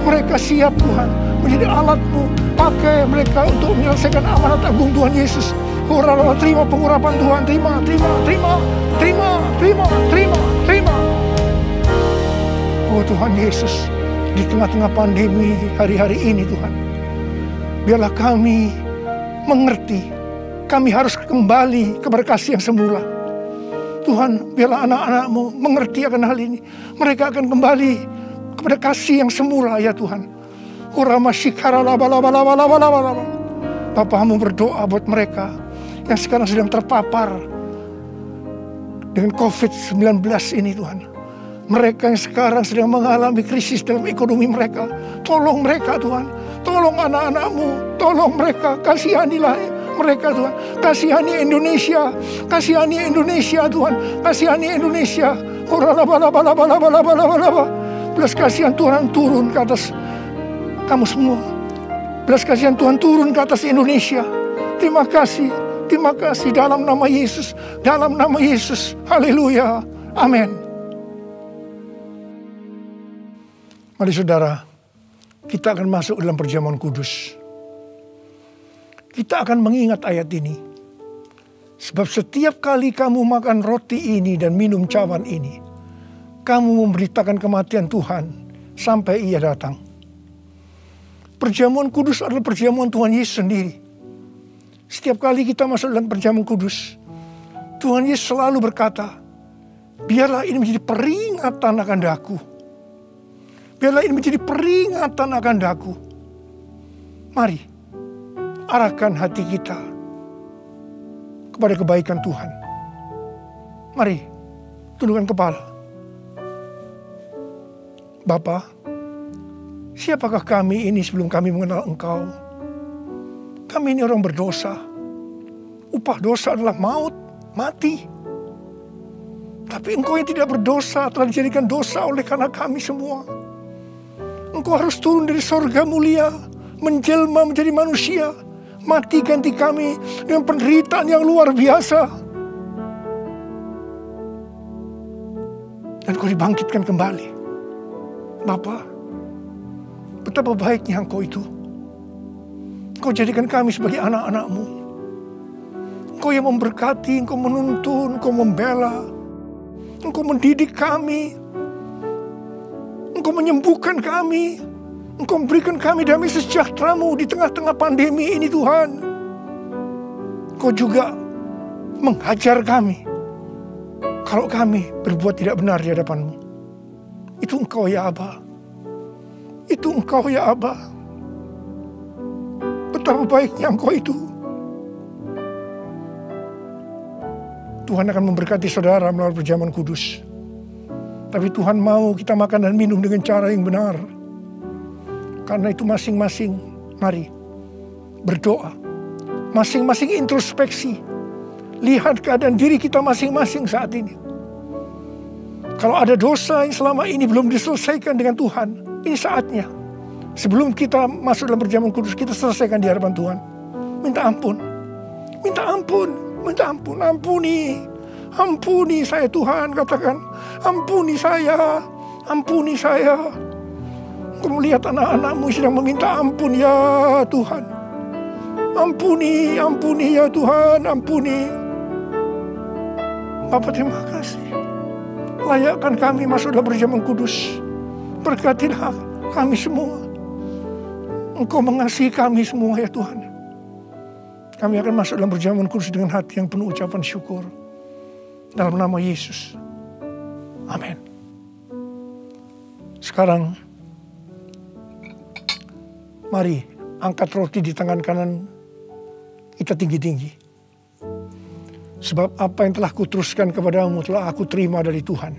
Mereka siap Tuhan menjadi alat-Mu, pakai mereka untuk menyelesaikan amanat agung Tuhan Yesus. Horala, terima pengurapan Tuhan, terima. Oh Tuhan Yesus, di tengah-tengah pandemi hari-hari ini Tuhan, biarlah kami mengerti, kami harus kembali kepada kasih yang semula. Tuhan, biarlah anak-anak-Mu mengerti akan hal ini. Mereka akan kembali kepada kasih yang semula ya Tuhan. Bapa-Mu berdoa buat mereka yang sekarang sedang terpapar dengan COVID-19 ini Tuhan. Mereka yang sekarang sedang mengalami krisis dalam ekonomi mereka. Tolong mereka Tuhan. Tolong anak-anak-Mu. Tolong mereka. Kasihanilah mereka Tuhan. Kasihani Indonesia. Kasihani Indonesia Tuhan. Kasihani Indonesia. Belas kasihan Tuhan turun ke atas kamu semua. Belas kasihan Tuhan turun ke atas Indonesia. Terima kasih dalam nama Yesus. Dalam nama Yesus. Haleluya. Amin. Mari saudara, kita akan masuk dalam perjamuan kudus. Kita akan mengingat ayat ini. Sebab setiap kali kamu makan roti ini dan minum cawan ini, kamu memberitakan kematian Tuhan sampai Ia datang. Perjamuan kudus adalah perjamuan Tuhan Yesus sendiri. Setiap kali kita masuk dalam perjamuan kudus, Tuhan Yesus selalu berkata, biarlah ini menjadi peringatan akan daku. Biarlah ini menjadi peringatan akan daku. Mari, arahkan hati kita kepada kebaikan Tuhan. Mari, tundukkan kepala. Bapa, siapakah kami ini sebelum kami mengenal Engkau? Kami ini orang berdosa. Upah dosa adalah maut, mati. Tapi Engkau yang tidak berdosa telah dijadikan dosa oleh karena kami semua. Engkau harus turun dari sorga mulia, menjelma menjadi manusia, mati ganti kami dengan penderitaan yang luar biasa. Dan Kau dibangkitkan kembali. Bapa, betapa baiknya Engkau itu. Engkau jadikan kami sebagai anak-anak-Mu. Engkau yang memberkati, Engkau menuntun, Engkau membela, Engkau mendidik kami, Engkau menyembuhkan kami, Engkau memberikan kami damai sejahtera-Mu di tengah-tengah pandemi ini Tuhan. Engkau juga menghajar kami kalau kami berbuat tidak benar di hadapan-Mu. Itu Engkau ya Aba. Itu Engkau ya Aba. Betapa baiknya Engkau itu. Tuhan akan memberkati saudara melalui perjamuan kudus. Tapi Tuhan mau kita makan dan minum dengan cara yang benar. Karena itu masing-masing, mari berdoa. Masing-masing introspeksi. Lihat keadaan diri kita masing-masing saat ini. Kalau ada dosa yang selama ini belum diselesaikan dengan Tuhan, ini saatnya. Sebelum kita masuk dalam perjamuan kudus, kita selesaikan di hadapan Tuhan. Minta ampun. Minta ampun. Minta ampun, ampuni saya Tuhan, katakan, ampuni saya. Engkau melihat anak-anakmu sedang meminta ampun ya Tuhan. Ampuni ya Tuhan, ampuni. Bapa terima kasih. Layakkan kami masuk dalam perjamuan kudus. Berkatilah kami semua. Engkau mengasihi kami semua ya Tuhan. Kami akan masuk dalam perjamuan kudus dengan hati yang penuh ucapan syukur. Dalam nama Yesus. Amin. Sekarang, mari angkat roti di tangan kanan kita tinggi-tinggi. Sebab apa yang telah kuteruskan kepadamu telah aku terima dari Tuhan.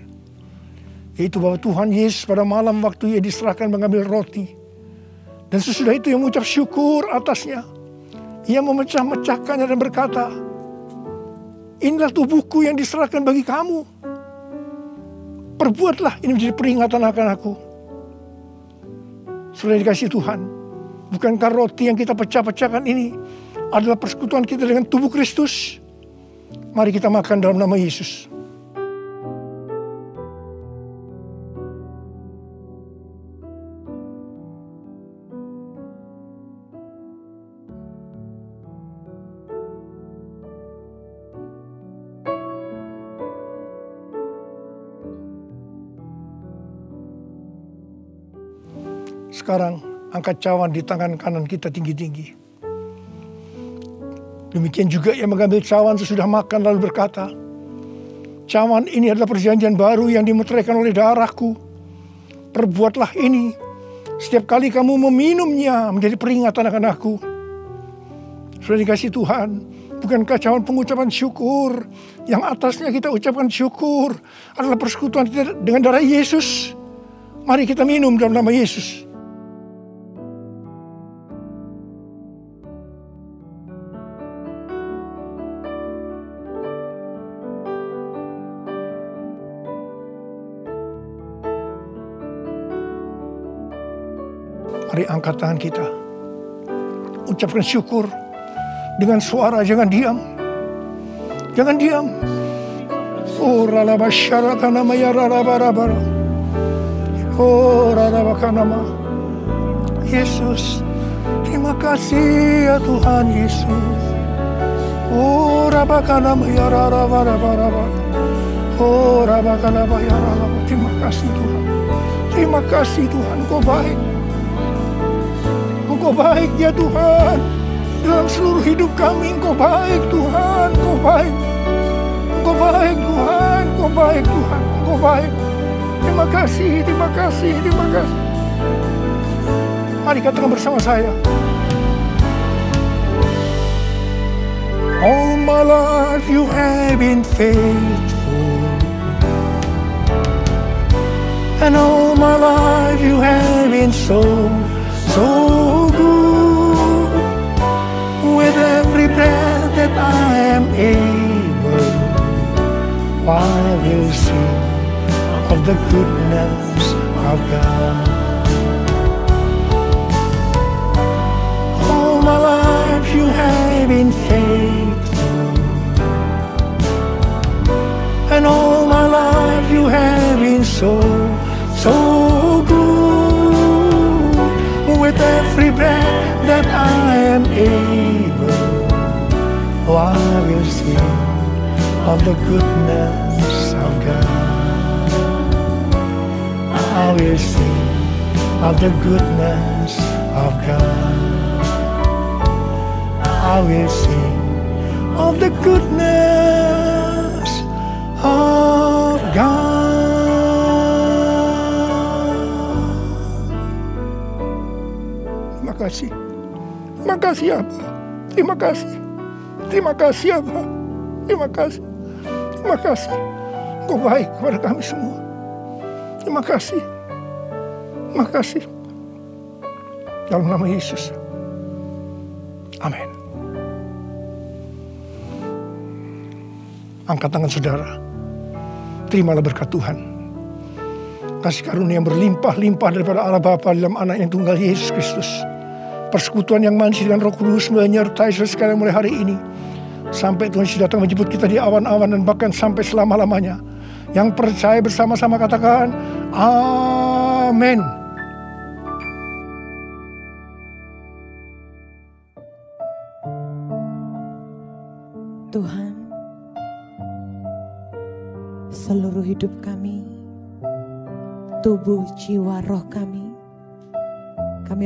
Yaitu bahwa Tuhan Yesus pada malam waktu ia diserahkan mengambil roti. Dan sesudah itu ia mengucap syukur atasnya. Ia memecah-mecahkannya dan berkata, inilah tubuhku yang diserahkan bagi kamu. Perbuatlah ini menjadi peringatan akan aku. Sudah dikasih Tuhan. Bukankah roti yang kita pecah-pecahkan ini adalah persekutuan kita dengan tubuh Kristus? Mari kita makan dalam nama Yesus. Sekarang angkat cawan di tangan kanan kita tinggi-tinggi. Demikian juga ia mengambil cawan sesudah makan lalu berkata, cawan ini adalah perjanjian baru yang dimeteraikan oleh darahku. Perbuatlah ini setiap kali kamu meminumnya menjadi peringatan akan aku. Sudah dikasih Tuhan, bukankah cawan pengucapan syukur yang atasnya kita ucapkan syukur adalah persekutuan kita dengan darah Yesus? Mari kita minum dalam nama Yesus. Mari angkat tangan kita. Ucapkan syukur dengan suara, jangan diam. Jangan diam. Oh ralabasyaraka namaya ralabarabara. Oh ralabaka nama. Yesus, terima kasih ya Tuhan Yesus. Oh rabaka namaya ralabarabara. Oh rabaka namaya ralabarabara. Terima kasih Tuhan. Terima kasih Tuhan, Kau baik. Engkau baik ya Tuhan. Dalam seluruh hidup kami Engkau baik Tuhan. Engkau baik. Engkau baik Tuhan. Engkau baik Tuhan. Engkau baik. Terima kasih, terima kasih, terima kasih. Mari katakan bersama saya. All my life you have been faithful. And all my life you have been so good. With every breath that I am able, I will sing of the goodness of God. All my life you have been faithful, and all my life you have been so good. With every breath that I am able, I will sing of the goodness of God. I will sing of the goodness of God. I will sing of the goodness of God. kasih. Terima kasih Abba. Terima kasih. Terima kasih Abba. Terima kasih. Terima kasih. Engkau baik kepada kami semua. Terima kasih. Terima kasih. Dalam nama Yesus. Amin. Angkat tangan saudara. Terimalah berkat Tuhan. Kasih karunia yang berlimpah-limpah daripada Allah Bapa dalam anak yang tunggal Yesus Kristus. Persekutuan yang manis dengan Roh Kudus menyertai saudara sekalian mulai hari ini. Sampai Tuhan Yesus datang menjemput kita di awan-awan dan bahkan sampai selama-lamanya. Yang percaya bersama-sama katakan, amin. Tuhan, seluruh hidup kami, tubuh, jiwa, roh kami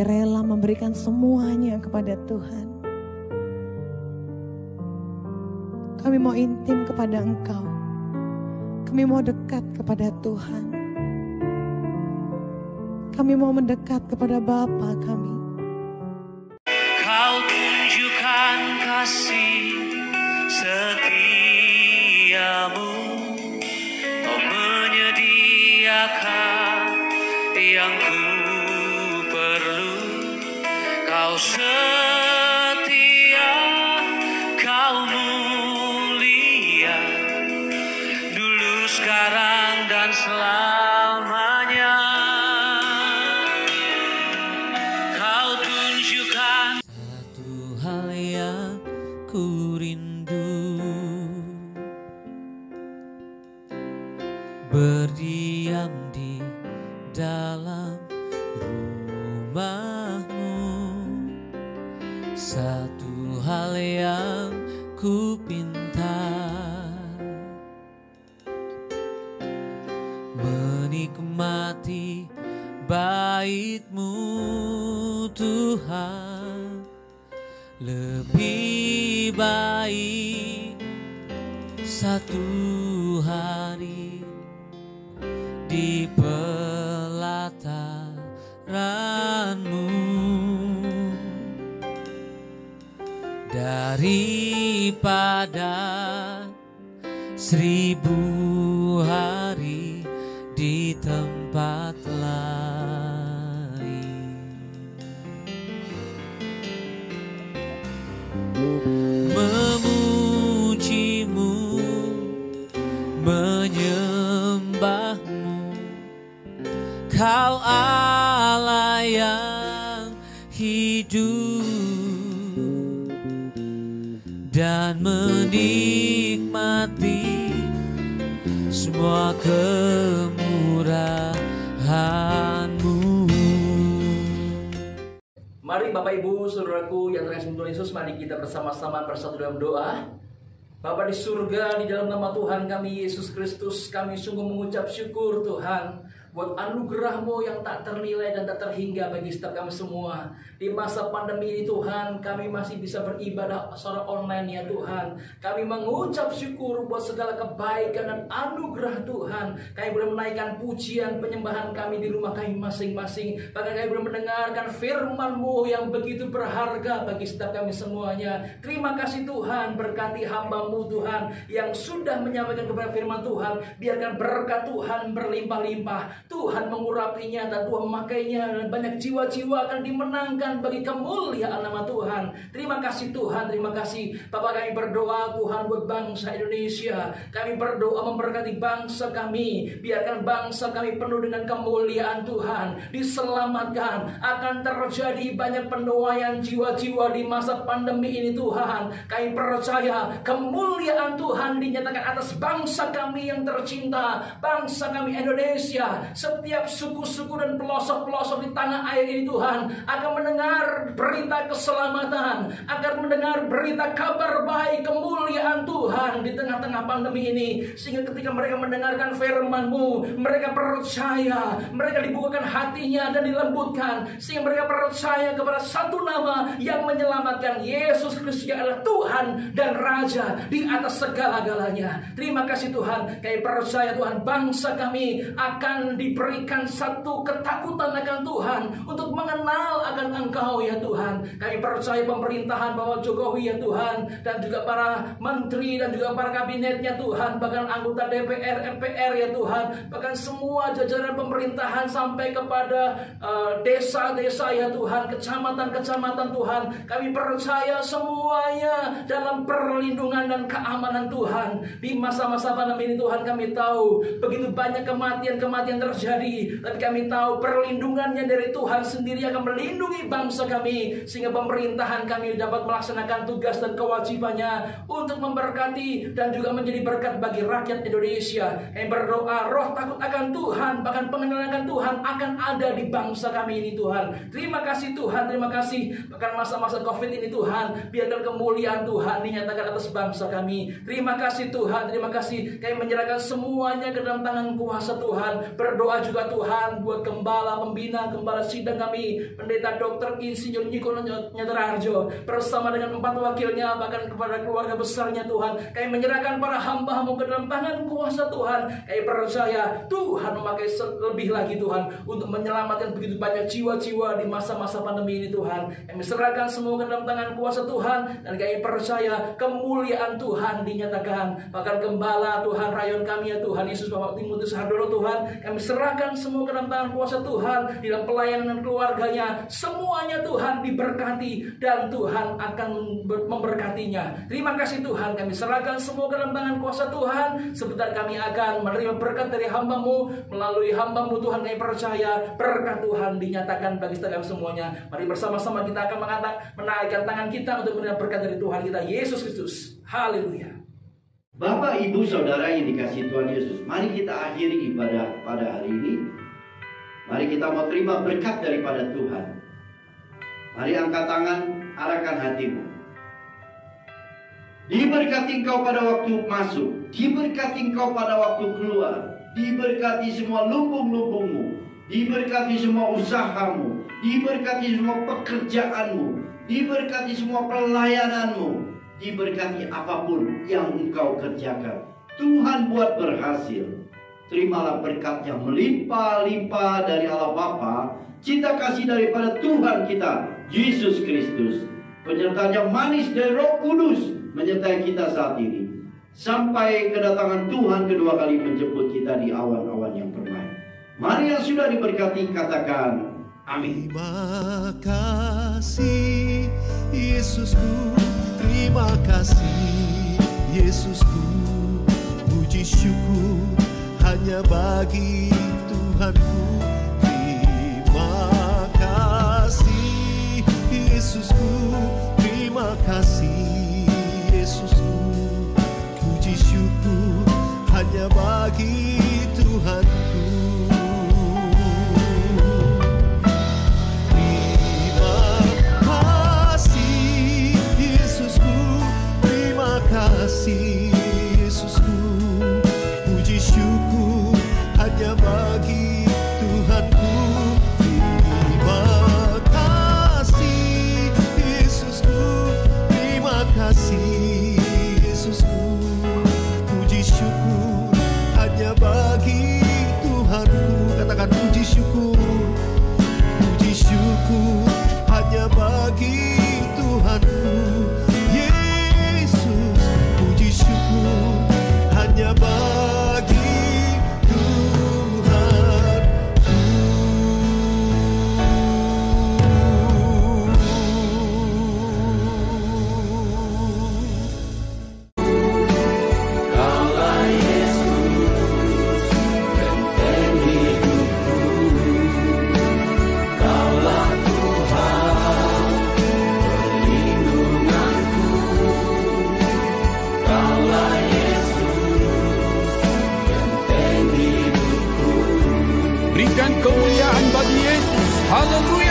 rela memberikan semuanya kepada Tuhan. Kami mau intim kepada Engkau. Kami mau dekat kepada Tuhan. Kami mau mendekat kepada Bapa kami. Kau tunjukkan kasih setiamu, Kau menyediakan yang ku perlu. Kau setia, Kau mulia, dulu, sekarang, dan selamanya. Kau tunjukkan Satu hal yang ku rindu, berdiam di dalam rumah-Mu. Satu hal yang ku pinta, menikmati bait-Mu Tuhan. Lebih baik satu hari di pelataran-Mu daripada 1000 hari di tempat lain. Memuji-Mu, menyembah-Mu, Kau Allah yang hidup, dan menikmati semua kemurahan-Mu. Mari Bapak Ibu, saudaraku yang terkasih Tuhan Yesus, mari kita bersama-sama bersatu dalam doa. Bapa di surga, di dalam nama Tuhan kami Yesus Kristus, kami sungguh mengucap syukur Tuhan buat anugerah-Mu yang tak ternilai dan tak terhingga bagi setiap kami semua. Di masa pandemi ini Tuhan, kami masih bisa beribadah secara online ya Tuhan. Kami mengucap syukur buat segala kebaikan dan anugerah Tuhan. Kami boleh menaikkan pujian penyembahan kami di rumah kami masing-masing. Bahkan kami boleh mendengarkan firman-Mu yang begitu berharga bagi setiap kami semuanya. Terima kasih Tuhan, berkati hamba-Mu Tuhan yang sudah menyampaikan kepada firman Tuhan. Biarkan berkat Tuhan berlimpah-limpah. Tuhan mengurapinya dan Tuhan memakainya, dan banyak jiwa-jiwa akan dimenangkan bagi kemuliaan nama Tuhan. Terima kasih Tuhan, terima kasih Bapak. Kami berdoa Tuhan buat bangsa Indonesia. Kami berdoa memberkati bangsa kami. Biarkan bangsa kami penuh dengan kemuliaan Tuhan, diselamatkan. Akan terjadi banyak penuaian jiwa-jiwa di masa pandemi ini Tuhan. Kami percaya kemuliaan Tuhan dinyatakan atas bangsa kami yang tercinta, bangsa kami Indonesia. Setiap suku-suku dan pelosok-pelosok di tanah air ini Tuhan akan mendengar berita keselamatan, akan mendengar berita kabar baik kemuliaan Tuhan di tengah-tengah pandemi ini. Sehingga ketika mereka mendengarkan firman-Mu, mereka percaya, mereka dibukakan hatinya dan dilembutkan, sehingga mereka percaya kepada satu nama yang menyelamatkan, Yesus Kristus yang adalah Tuhan dan Raja di atas segala-galanya. Terima kasih Tuhan. Kami percaya Tuhan, bangsa kami akan diberikan satu ketakutan akan Tuhan, untuk mengenal akan Engkau ya Tuhan. Kami percaya pemerintahan Bapak Jokowi ya Tuhan, dan juga para menteri dan juga para kabinetnya Tuhan, bahkan anggota DPR, MPR ya Tuhan, bahkan semua jajaran pemerintahan sampai kepada desa-desa ya Tuhan, kecamatan-kecamatan Tuhan. Kami percaya semuanya dalam perlindungan dan keamanan Tuhan. Di masa-masa pandemi ini Tuhan, kami tahu begitu banyak kematian-kematian terjadi, tapi kami tahu perlindungannya dari Tuhan sendiri akan melindungi bangsa kami, sehingga pemerintahan kami dapat melaksanakan tugas dan kewajibannya untuk memberkati dan juga menjadi berkat bagi rakyat Indonesia. Yang berdoa roh takut akan Tuhan, bahkan pengenalan akan Tuhan akan ada di bangsa kami ini Tuhan. Terima kasih Tuhan, terima kasih. Bahkan masa-masa COVID ini Tuhan, biarkan kemuliaan Tuhan dinyatakan atas bangsa kami. Terima kasih Tuhan, terima kasih. Kami menyerahkan semuanya ke dalam tangan kuasa Tuhan. Berdoa juga Tuhan buat gembala, pembina, gembala sidang kami, Pendeta Dr. Insinyur Niko Nyatarharjo, bersama dengan 4 wakilnya, bahkan kepada keluarga besarnya Tuhan. Kami menyerahkan para hamba-Mu ke dalam tangan kuasa Tuhan. Kami percaya Tuhan memakai lebih lagi Tuhan, untuk menyelamatkan begitu banyak jiwa-jiwa di masa-masa pandemi ini Tuhan. Kami serahkan semua ke dalam tangan kuasa Tuhan, dan kami percaya kemuliaan Tuhan dinyatakan. Bahkan gembala Tuhan, rayon kami ya Tuhan Yesus Bapak Timotius Hardono Tuhan, kami serahkan semua ke dalam tangan kuasa Tuhan, di dalam pelayanan dan keluarganya. Semuanya Tuhan diberkati, dan Tuhan akan memberkatinya. Terima kasih Tuhan, kami serahkan semua ke dalam tangan kuasa Tuhan. Sebentar kami akan menerima berkat dari hamba-Mu. Melalui hamba-Mu Tuhan, kami percaya berkat Tuhan dinyatakan bagi setiap kami semuanya. Mari bersama-sama kita akan menaikkan tangan kita untuk menerima berkat dari Tuhan kita Yesus Kristus. Haleluya. Bapak, Ibu, Saudara yang dikasihi Tuhan Yesus, mari kita akhiri ibadah pada hari ini. Mari kita mau terima berkat daripada Tuhan. Mari angkat tangan, arahkan hatimu. Diberkati engkau pada waktu masuk, diberkati engkau pada waktu keluar, diberkati semua lumbung-lumbungmu, diberkati semua usahamu, diberkati semua pekerjaanmu, diberkati semua pelayananmu, diberkati apapun yang engkau kerjakan. Tuhan buat berhasil. Terimalah berkat yang melimpah-limpah dari Allah Bapa, cinta kasih daripada Tuhan kita Yesus Kristus, penyertaan yang manis dari Roh Kudus menyertai kita saat ini, sampai kedatangan Tuhan kedua kali menjemput kita di awan-awan yang permai. Mari yang sudah diberkati katakan amin. Terima kasih Yesusku, terima kasih Yesusku, puji syukur hanya bagi Tuhanku. Terima kasih Yesusku, terima kasih Yesusku, puji syukur hanya bagi Tuhanku. Terima kasih Yesusku, terima kasih Yesusku, puji syukur hanya bagi Tuhanku. Terima kasih Yesusku, terima kasih Yesusku, puji syukur hanya bagi Tuhanku. Katakan puji syukur hanya bagi Tuhanku. Yesus, puji syukur hanya bagi Tuhanku. Kaulah Yesus, benteng hidupku. Kaulah Tuhan, perlindunganku. Kaulah Yesus, benteng hidupku. Berikan kemuliaan bagi Yesus. Haleluya.